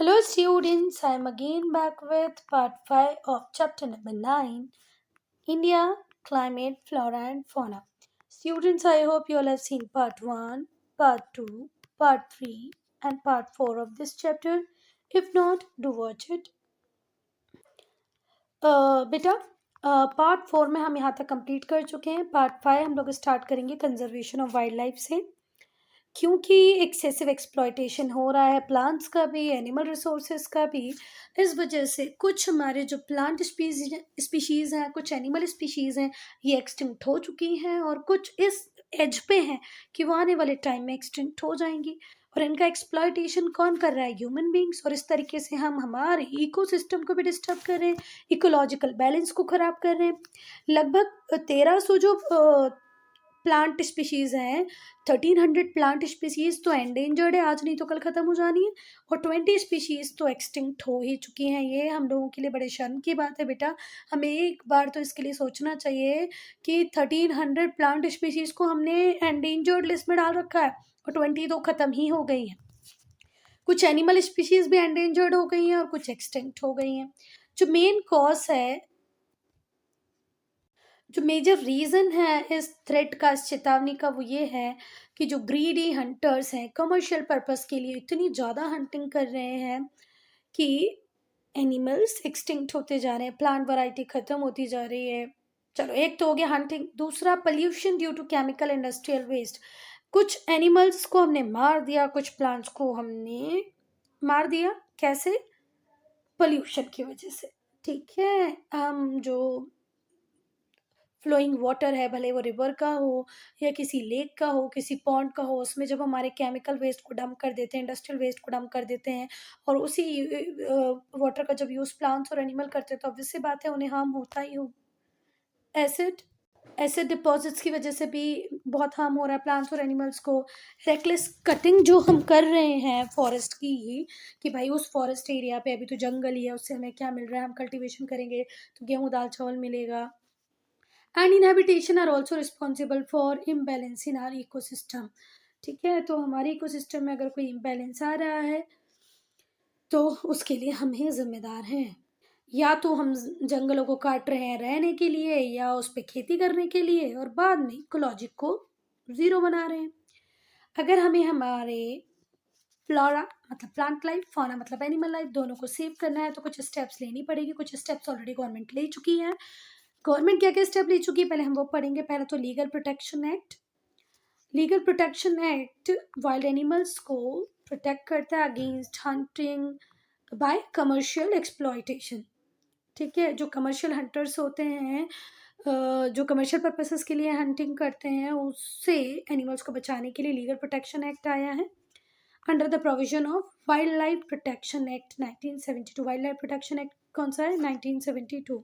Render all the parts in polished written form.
Hello, students. I'm again back with part 5 of chapter number 9, India, Climate, Flora, and Fauna. Students, I hope you all have seen part 1, part 2, part 3, and part 4 of this chapter. If not, do watch it. बेटा part 4 में हम यहाँ तक complete कर चुके हैं. Part 5 हम लोग स्टार्ट करेंगे कंजर्वेशन ऑफ वाइल्ड लाइफ से. क्योंकि एक्सेसिव एक्सप्लॉयटेशन हो रहा है प्लांट्स का भी, एनिमल रिसोर्सेज का भी, इस वजह से कुछ हमारे जो प्लांट स्पीशीज़ हैं, कुछ एनिमल स्पीशीज़ हैं, ये एक्सटिंक्ट हो चुकी हैं और कुछ इस एज पे हैं कि वो आने वाले टाइम में एक्सटिंक्ट हो जाएंगी. और इनका एक्सप्लॉयटेशन कौन कर रहा है? Human beings. और इस तरीके से हम हमारे इकोसिस्टम को भी डिस्टर्ब कर रहे हैं, इकोलॉजिकल बैलेंस को ख़राब कर रहे हैं. लगभग 1300 जो प्लांट स्पीशीज़ हैं, 1300 प्लांट स्पीशीज़ तो एंडेंजर्ड है, आज नहीं तो कल ख़त्म हो जानी है. और 20 स्पीशीज़ तो एक्सटिंक्ट हो ही चुकी हैं. ये हम लोगों के लिए बड़े शर्म की बात है बेटा. हमें एक बार तो इसके लिए सोचना चाहिए कि 1300 प्लांट स्पीशीज़ को हमने एंडेंजर्ड लिस्ट में डाल रखा है और 20 तो ख़त्म ही हो गई हैं. कुछ एनिमल स्पीशीज़ भी एंडेंजर्ड हो गई हैं और कुछ एक्सटिंक्ट हो गई हैं. जो मेन कॉज है, जो मेजर रीज़न है इस थ्रेट का, इस चेतावनी का, वो ये है कि जो ग्रीडी हंटर्स हैं कमर्शियल पर्पस के लिए इतनी ज़्यादा हंटिंग कर रहे हैं कि एनिमल्स एक्सटिंक्ट होते जा रहे हैं, प्लांट वैरायटी ख़त्म होती जा रही है. चलो, एक तो हो गया हंटिंग. दूसरा, pollution due to chemical industrial waste. कुछ एनिमल्स को हमने मार दिया, कुछ प्लांट्स को हमने मार दिया. कैसे? पोल्यूशन की वजह से. ठीक है, हम जो फ्लोइंग वाटर है, भले वो रिवर का हो या किसी लेक का हो, किसी पॉन्ड का हो, उसमें जब हमारे केमिकल वेस्ट को डंप कर देते हैं, इंडस्ट्रियल वेस्ट को डंप कर देते हैं और उसी वाटर का जब यूज़ प्लांट्स और एनिमल करते हैं तो ऑब्वियस सी बात है उन्हें हार्म होता ही हो. एसिड एसिड डिपॉजिट्स की वजह से भी बहुत हार्म हो रहा है प्लांट्स और एनिमल्स को. रेकलेस कटिंग जो हम कर रहे हैं फॉरेस्ट की ही, कि भाई उस फॉरेस्ट एरिया पे अभी तो जंगल ही है, उससे हमें क्या मिल रहा है, हम कल्टीवेशन करेंगे तो गेहूँ दाल चावल मिलेगा. And inhabitation are also responsible for imbalance in our ecosystem. ठीक है, तो हमारे इकोसिस्टम में अगर कोई इम्बैलेंस आ रहा है तो उसके लिए हम ही जिम्मेदार हैं. या तो हम जंगलों को काट रहे हैं रहने के लिए या उस पर खेती करने के लिए और बाद में इकोलॉजी को ज़ीरो बना रहे हैं. अगर हमें हमारे फ्लोरा मतलब प्लांट लाइफ, फौना मतलब एनिमल लाइफ, दोनों को सेव करना है तो कुछ स्टेप्स लेनी पड़ेगी. कुछ स्टेप्स ऑलरेडी गवर्नमेंट ले चुकी है. गवर्नमेंट क्या क्या स्टेप ले चुकी है पहले हम वो पढ़ेंगे. पहले तो legal protection act. Legal protection act wild animals को प्रोटेक्ट करता है against hunting bye commercial exploitation. ठीक है, जो कमर्शियल हंटर्स होते हैं, जो कमर्शियल पर्पसेस के लिए हंटिंग करते हैं, उससे एनिमल्स को बचाने के लिए लीगल प्रोटेक्शन एक्ट आया है under the provision of wild life protection act 1972. Wild life protection act कौन सा है? 1972.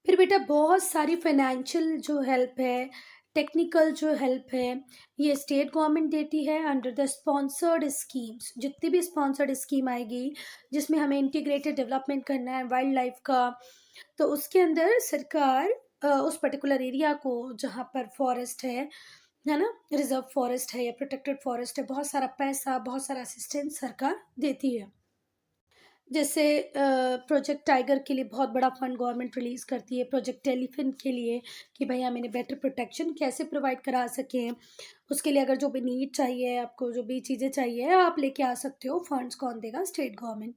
फिर बेटा बहुत सारी फाइनेंशियल जो हेल्प है, टेक्निकल जो हेल्प है, ये स्टेट गवर्नमेंट देती है अंडर द स्पॉन्सर्ड स्कीम्स. जितनी भी स्पॉन्सर्ड स्कीम आएगी जिसमें हमें इंटीग्रेटेड डेवलपमेंट करना है वाइल्ड लाइफ का, तो उसके अंदर सरकार उस पर्टिकुलर एरिया को जहाँ पर फॉरेस्ट है ना, रिजर्व फॉरेस्ट है या प्रोटेक्टेड फॉरेस्ट है, बहुत सारा पैसा, बहुत सारा असिस्टेंस सरकार देती है. जैसे प्रोजेक्ट टाइगर के लिए बहुत बड़ा फंड गवर्नमेंट रिलीज़ करती है, प्रोजेक्ट एलिफेंट के लिए कि भाई हम इन्हें बेटर प्रोटेक्शन कैसे प्रोवाइड करा सकें. उसके लिए अगर जो भी नीड चाहिए, आपको जो भी चीज़ें चाहिए आप लेके आ सकते हो. फंड्स कौन देगा? State government.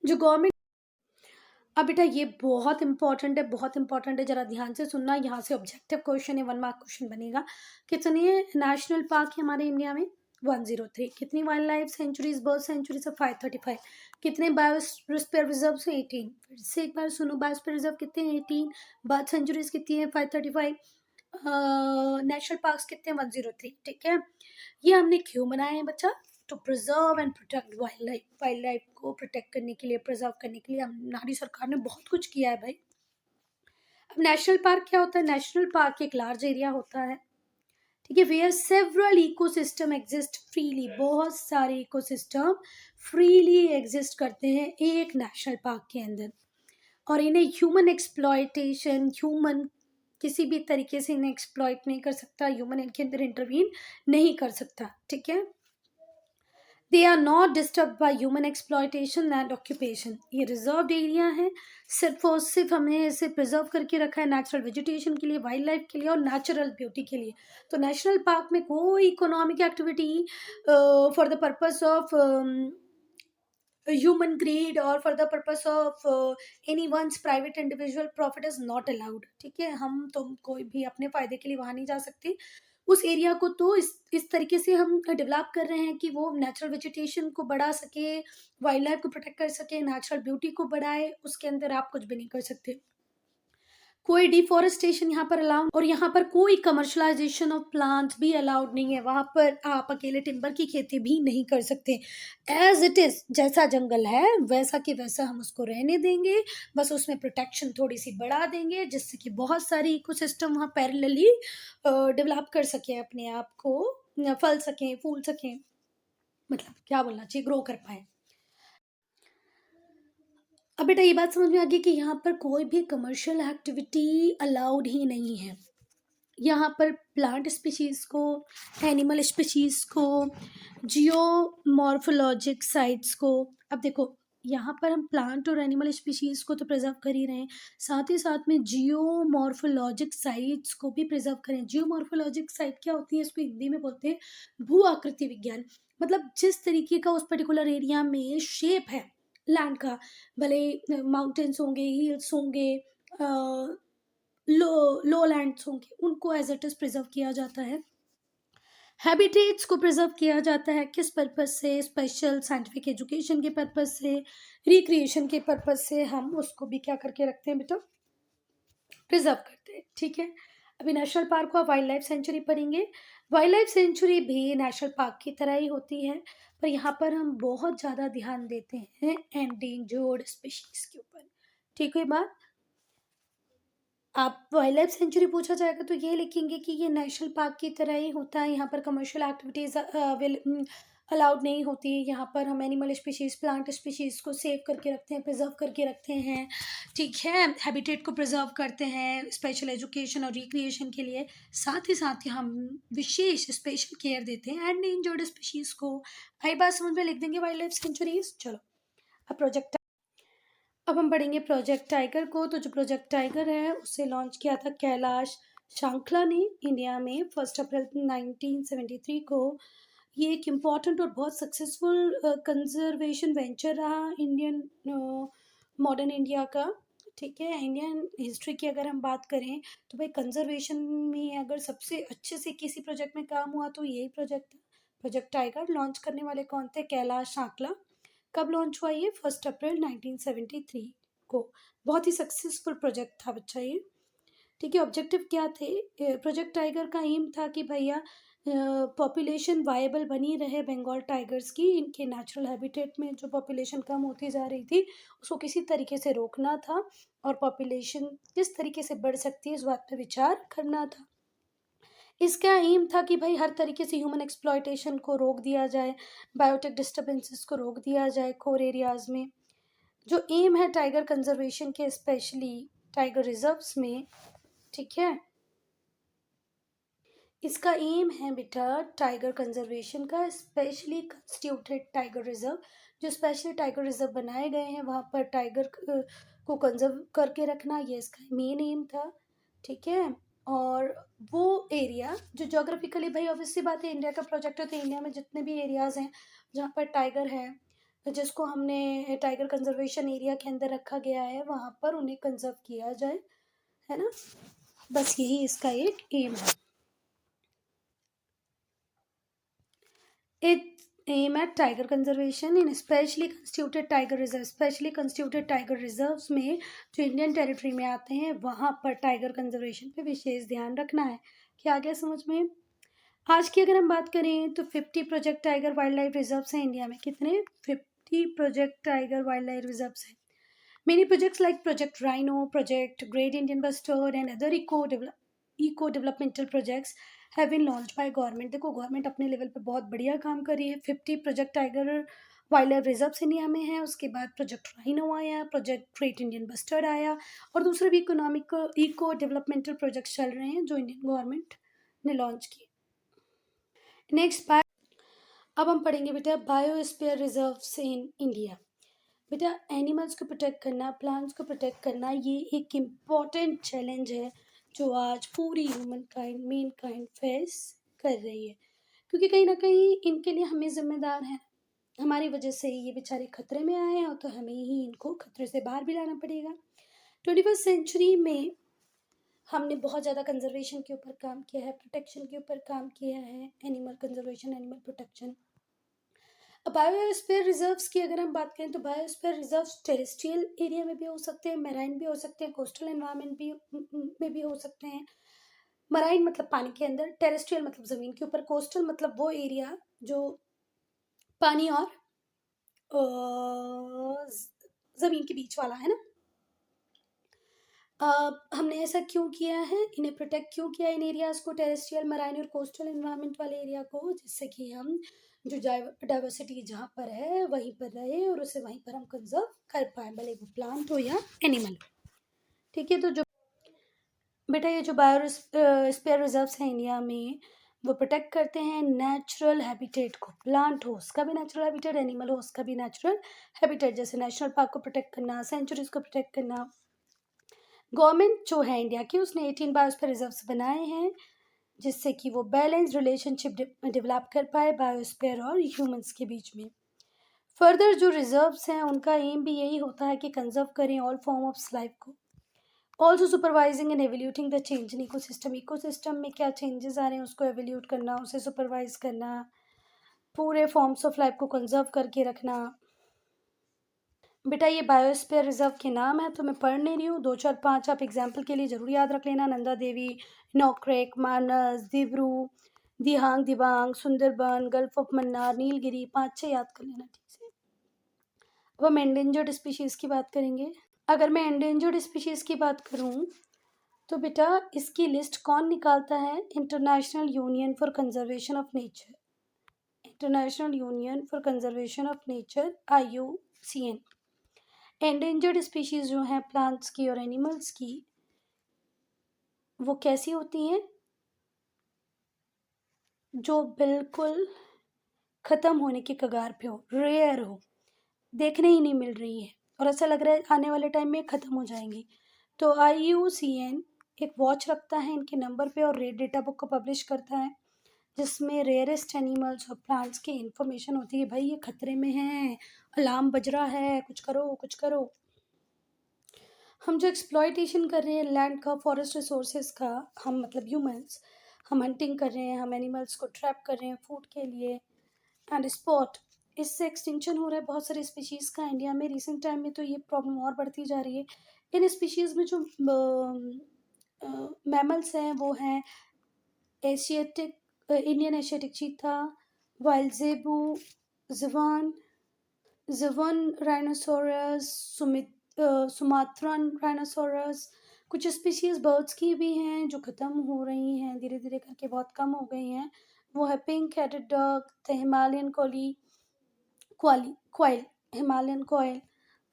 जो गवर्नमेंट. अब बेटा ये बहुत इंपॉर्टेंट है, बहुत इंपॉर्टेंट है, ज़रा ध्यान से सुनना. यहाँ से ऑब्जेक्टिव क्वेश्चन है, 1 मार्क क्वेश्चन बनेगा. कितने नेशनल पार्क है हमारे इंडिया में? 103. कितनी wildlife sanctuaries, bird sanctuaries है? 535. कितने बायोस्फीयर रिजर्व है? 18. फिर से एक बार सुनो, बायोस्फीयर रिजर्व कितने हैं? 18. बर्ड सेंचुरीज कितनी है? 535. नेशनल पार्क्स कितने हैं? 103. ठीक है, ये हमने क्यों बनाए हैं बच्चा? To preserve and protect wildlife. Wildlife को प्रोटेक्ट करने के लिए, प्रिजर्व करने के लिए हमारी सरकार ने बहुत कुछ किया है भाई. अब नेशनल पार्क क्या होता है? नेशनल पार्क एक लार्ज एरिया होता है, ठीक है, where several ecosystem exist freely. बहुत सारे इकोसिस्टम फ्रीली एग्जिस्ट करते हैं एक नेशनल पार्क के अंदर और इन्हें ह्यूमन एक्सप्लॉयटेशन, ह्यूमन किसी भी तरीके से इन्हें एक्सप्लॉयट नहीं कर सकता, ह्यूमन इनके अंदर इंटरवीन नहीं कर सकता. ठीक है, they are not disturb by human exploitation and occupation. ये रिजर्व्ड एरिया है, सिर्फ और सिर्फ हमने इसे प्रिजर्व करके रखा है नेचुरल वेजिटेशन के लिए, वाइल्ड लाइफ के लिए और नेचुरल ब्यूटी के लिए। तो नेशनल पार्क में कोई economic activity for the purpose of human greed or for the purpose of anyone's private individual profit is not allowed। ठीक है, हम तुम कोई भी अपने फायदे के लिए वहां नहीं जा सकते। उस एरिया को तो इस तरीके से हम डेवलप कर रहे हैं कि वो नेचुरल वेजिटेशन को बढ़ा सके, वाइल्ड लाइफ को प्रोटेक्ट कर सके, नेचुरल ब्यूटी को बढ़ाए। उसके अंदर आप कुछ भी नहीं कर सकते। कोई डिफोरेस्टेशन यहाँ पर अलाउड, और यहाँ पर कोई कमर्शलाइजेशन ऑफ प्लांट्स भी अलाउड नहीं है। वहां पर आप अकेले टिम्बर की खेती भी नहीं कर सकते। एज इट इज, जैसा जंगल है वैसा कि वैसा हम उसको रहने देंगे, बस उसमें प्रोटेक्शन थोड़ी सी बढ़ा देंगे जिससे कि बहुत सारी इकोसिस्टम वहाँ पैरेलली डेवलप कर सके, अपने आप को फल सकें, फूल सकें, मतलब क्या बोलना चाहिए, ग्रो कर पाए। अब बेटा ये बात समझ में आ गई कि यहाँ पर कोई भी कमर्शियल एक्टिविटी अलाउड ही नहीं है। यहाँ पर प्लांट स्पीशीज को, एनिमल स्पीशीज को, जियोमॉर्फोलॉजिक साइट्स को, अब देखो यहाँ पर हम प्लांट और एनिमल स्पीशीज को तो प्रिजर्व कर ही रहे हैं, साथ ही साथ में जियोमॉर्फोलॉजिक साइट्स को भी प्रिजर्व करें। जियोमॉर्फोलॉजिक साइट क्या होती है, इसको हिंदी में बोलते हैं भू आकृति विज्ञान। मतलब जिस तरीके का उस पर्टिकुलर एरिया में शेप है लैंड का, भले माउंटेन्स होंगे, हिल्स होंगे, लो लैंड्स होंगे, उनको एज इट इज प्रिजर्व किया जाता है। हैबिटेट्स को प्रिजर्व किया जाता है किस पर्पज से, स्पेशल साइंटिफिक एजुकेशन के पर्पज से, रिक्रिएशन के पर्पज से हम उसको भी क्या करके रखते हैं बेटा, प्रिजर्व करते हैं। ठीक है, अभी नेशनल पार्क को वाइल्ड लाइफ सेंचुरी पढ़ेंगे। वाइल्ड लाइफ सेंचुरी भी नेशनल पार्क की तरह ही होती है, पर यहाँ पर हम बहुत ज़्यादा ध्यान देते हैं एंडेंजर्ड स्पीशीज के ऊपर। ठीक है बात, आप वाइल्ड लाइफ सेंचुरी पूछा जाएगा तो ये लिखेंगे कि ये नेशनल पार्क की तरह ही होता है, यहाँ पर कमर्शियल एक्टिविटीज़ अलाउड नहीं होती। यहाँ पर हम एनिमल स्पीशीज़, प्लांट स्पीशीज़ को सेव करके रखते हैं, प्रिजर्व करके रखते हैं। ठीक है, हैबिटेट को प्रिजर्व करते हैं स्पेशल एजुकेशन और रिक्रिएशन के लिए, साथ ही हम विशेष स्पेशल केयर देते हैं एंडेंजर्ड स्पीशीज़ को। आई बात समझ में, लिख देंगे वाइल्ड लाइफ सेंचुरीज। चलो अब प्रोजेक्ट, अब हम पढ़ेंगे प्रोजेक्ट टाइगर को। तो जो प्रोजेक्ट टाइगर है उसे लॉन्च किया था कैलाश शांकला ने इंडिया में 1 अप्रैल 1973 को। ये एक इम्पॉर्टेंट और बहुत सक्सेसफुल कंजर्वेशन वेंचर रहा इंडियन मॉडर्न इंडिया का। ठीक है, इंडियन हिस्ट्री की अगर हम बात करें तो भाई कंजर्वेशन में अगर सबसे अच्छे से किसी प्रोजेक्ट में काम हुआ तो यही प्रोजेक्ट था, प्रोजेक्ट टाइगर। लॉन्च करने वाले कौन थे, कैलाश शांकला। कब लॉन्च हुआ ये, 1 अप्रैल 1973 को। बहुत ही सक्सेसफुल प्रोजेक्ट था बच्चा ये। ठीक है, ऑब्जेक्टिव क्या थे, प्रोजेक्ट टाइगर का एम था कि भैया पॉपुलेशन वायबल बनी रहे बंगाल टाइगर्स की। इनके नेचुरल हैबिटेट में जो पॉपुलेशन कम होती जा रही थी उसको किसी तरीके से रोकना था, और पॉपुलेशन किस तरीके से बढ़ सकती है इस बात पर विचार करना था। इसका एम था कि भाई हर तरीके से ह्यूमन एक्सप्लॉयटेशन को रोक दिया जाए, बायोटिक डिस्टर्बेंसेस को रोक दिया जाए कोर एरियाज में। जो एम है टाइगर कंजर्वेशन के, स्पेशली टाइगर रिजर्व्स में, ठीक है, इसका एम है बेटा टाइगर कंजर्वेशन का, स्पेशली कंस्टिट्यूटेड टाइगर रिजर्व। जो स्पेशली टाइगर रिजर्व बनाए गए हैं वहाँ पर टाइगर को कंजर्व करके रखना, ये इसका मेन एम था। ठीक है, और वो एरिया जो जोग्राफिकली, भाई ऑब्वियसली बात है इंडिया का प्रोजेक्ट है तो इंडिया में जितने भी एरियाज हैं जहाँ पर टाइगर है, जिसको हमने टाइगर कंजर्वेशन एरिया के अंदर रखा गया है, वहाँ पर उन्हें कंजर्व किया जाए, है ना। बस यही इसका एक एम है। It aim at tiger conservation in specially constituted tiger reserves। Specially constituted tiger reserves में जो इंडियन टेरिटरी में आते हैं वहाँ पर टाइगर कंजर्वेशन पे विशेष ध्यान रखना है। क्या आ गया समझ में। आज की अगर हम बात करें तो 50 project tiger wild life reserves हैं इंडिया में। कितने, 50 project tiger wild life reserves हैं। Many projects like Project Rhino, Project Great Indian Bustard and other eco developmental projects have been launched by government। देखो गवर्नमेंट अपने level पे बहुत बढ़िया काम कर रही है। 50 project tiger wild life reserves India में है। उसके बाद प्रोजेक्ट राइनो आया, प्रोजेक्ट ग्रेट इंडियन बस्टर्ड आया, और दूसरे भी इकोनॉमिक इको डेवलपमेंटल प्रोजेक्ट्स चल रहे हैं जो इंडियन गवर्नमेंट ने लॉन्च किए। नेक्स्ट बात, अब हम पढ़ेंगे बेटा बायोस्फीयर रिजर्व्स इन इंडिया। बेटा एनिमल्स को प्रोटेक्ट करना, प्लांट्स को प्रोटेक्ट करना, ये एक इम्पॉर्टेंट चैलेंज है जो आज पूरी human kind main kind face कर रही है, क्योंकि कहीं ना कहीं इनके लिए हमें जिम्मेदार हैं। हमारी वजह से ये बेचारे खतरे में आए हैं, तो हमें ही इनको खतरे से बाहर भी लाना पड़ेगा। 21st सेंचुरी में हमने बहुत ज़्यादा कंजर्वेशन के ऊपर काम किया है, प्रोटेक्शन के ऊपर काम किया है, एनिमल कंजर्वेशन, एनिमल प्रोटेक्शन। अब बायोस्फीयर रिजर्व्स की अगर हम बात करें तो बायोस्फीयर रिजर्व्स टेरेस्ट्रियल एरिया में भी हो सकते हैं, मैराइन भी हो सकते हैं, कोस्टल एनवायरनमेंट भी में भी हो सकते हैं। मराइन मतलब पानी के अंदर, टेरेस्ट्रियल मतलब ज़मीन के ऊपर, कोस्टल मतलब वो एरिया जो पानी और ज़मीन के बीच वाला है ना। हमने ऐसा क्यों किया है, इन्हें प्रोटेक्ट क्यों किया इन एरियाज़ को, टेरेस्ट्रियल, मराइन और कोस्टल एनवायरनमेंट वाले एरिया को, जिससे कि हम जो डाइवर्सिटी जहाँ पर है वहीं पर रहे और उसे वहीं पर हम कंजर्व कर पाए, भले वो प्लांट हो या एनिमल हो। ठीक है, तो जो बेटा ये जो बायोस्फीयर रिजर्व्स हैं इंडिया में, वो प्रोटेक्ट करते हैं नेचुरल हैबिटेट को। प्लांट हो उसका भी नेचुरल हैबिटेट, एनिमल हो उसका भी नेचुरल हैबिटेट, जैसे नेशनल पार्क को प्रोटेक्ट करना, सेंचुरीज को प्रोटेक्ट करना। गवर्नमेंट जो है इंडिया की, उसने 18 बायोस्फीयर रिजर्व्स बनाए हैं, जिससे कि वो बैलेंस रिलेशनशिप डेवलप कर पाए बायोस्फीयर और ह्यूमंस के बीच में। फर्दर जो रिजर्व्स हैं उनका एम भी यही होता है कि कंजर्व करें ऑल फॉर्म ऑफ लाइफ को, also supervising and evaluating the change in ecosystem. Ecosystem में क्या चेंजेस आ रहे हैं उसको एवल्यूट करना, उसे सुपरवाइज करना, पूरे फॉर्म्स ऑफ लाइफ को कंजर्व करके रखना। बेटा ये बायोस्फीयर रिजर्व के नाम है तो मैं पढ़ नहीं रही हूँ, 2 4 5 आप एग्जाम्पल के लिए ज़रूर याद रख लेना। नंदा देवी, नौक्रेक, मानस, दिब्रू, दिहांग दिबांग, सुंदरबन, गल्फ ऑफ मन्नार, नीलगिरी, 5 6 याद कर लेना ठीक से। अब हम एंडेंजर्ड स्पीशीज़ की बात करेंगे। अगर मैं एंडेंजर्ड स्पीशीज़ की बात करूँ तो बेटा इसकी लिस्ट कौन निकालता है, international union for conservation of nature. International union for conservation of nature, IUCN। Endangered species जो हैं प्लांट्स की और एनिमल्स की, वो कैसी होती हैं, जो बिल्कुल ख़त्म होने की कगार पे हो, रेयर हो, देखने ही नहीं मिल रही है और ऐसा लग रहा है आने वाले टाइम में ख़त्म हो जाएंगी। तो IUCN एक वॉच रखता है इनके नंबर पे और रेड डेटा बुक को पब्लिश करता है, जिसमें रेयरेस्ट एनिमल्स और प्लांट्स की इंफॉर्मेशन होती है, भाई ये खतरे में हैं, अलार्म बज रहा है, कुछ करो कुछ करो। हम जो एक्सप्लॉयटेशन कर रहे हैं लैंड का, फॉरेस्ट रिसोर्सेज का, हम मतलब ह्यूमंस, हम हंटिंग कर रहे हैं, हम एनिमल्स को ट्रैप कर रहे हैं फूड के लिए एंड स्पॉट, इससे एक्सटिंक्शन हो रहा है बहुत सारी स्पीशीज़ का इंडिया में। रिसेंट टाइम में तो ये प्रॉब्लम और बढ़ती जा रही है। इन स्पीशीज़ में जो मैमल्स हैं वो हैं Asiatic, Indian Asiatic cheetah, wild जेबू, ज़िवान, ज़िवन राइनोसोरस, सुमात्रन राइनोसोरस। कुछ स्पीशीज़ बर्ड्स की भी हैं जो ख़त्म हो रही हैं, धीरे धीरे करके बहुत कम हो गई हैं। वो है pink headed duck, the Himalayan coil, Himalayan coil,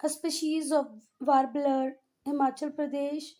species of warbler, Himachal Pradesh,